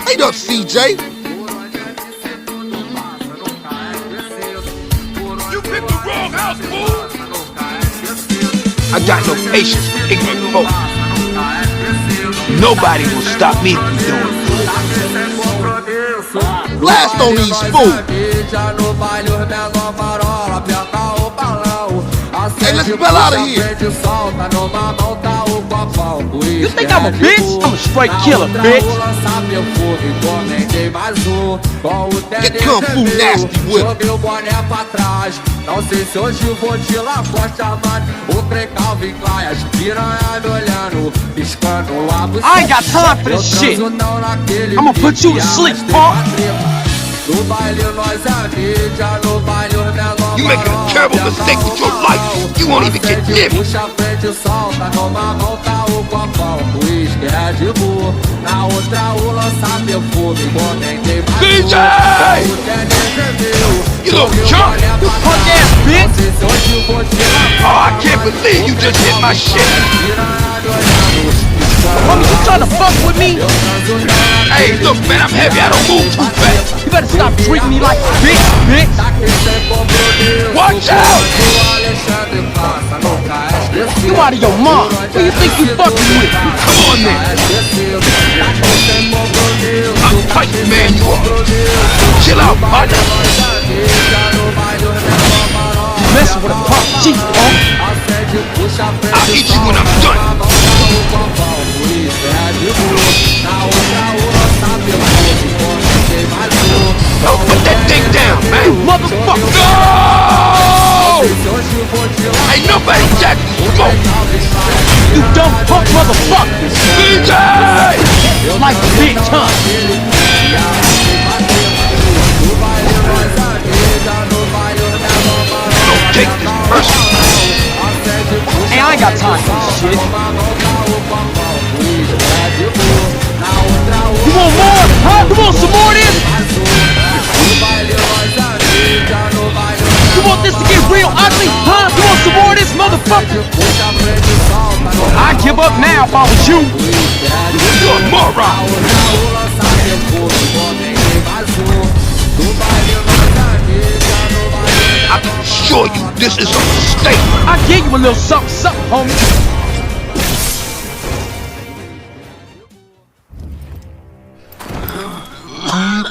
Light up, CJ. You picked the wrong house, fool! I got no patience for ignorant folk. Nobody will stop me from doing it. Blast on these fools. Hey, let's spell out of here. You think I'm a bitch? I'm a straight killer, bitch. Get Kung Fu nasty with it. Não sei se hoje vou de lá forte armado. O precalvo vai as piranha me olhando, piscando a buceta. I ain't got time for this shit. I'ma put you to sleep, punk. No baile nós a mídia, no baile os menor. You making a terrible mistake with your life. You won't even get near me. Puxa a frente, solta, numa mão tá o copão. O uísque é de boa, na outra o lança perfume. Bonem tem mais DJ! o tênis é meu. You little chump! You punk ass bitch! Oh, I can't believe you just hit my shit. Homie, you trying to fuck with me? Hey, look, man, I'm heavy. I don't move too fast. You better stop treating me like a bitch, bitch! Watch out! You out of your mind. Who you think you fucking with? Come on, then. I'm tight, man, you are. Chill out, partner. You messing with a punk chief, punk. I'll eat you when I'm done. Oh, put that thing down, man. You motherfucker! No! Ain't nobody jacking smoke. You dumb punk motherfucker! DJ! Like a bitch, huh? Don't take this personal. Hey, I ain't got time for this shit. You want more? Huh? You want some more of this? You want this to get real ugly? Huh? You want some more of this, motherfucker? I'd give up now if I was you. You're a moron. I can assure you this is a mistake. I give you a little something, something, homie.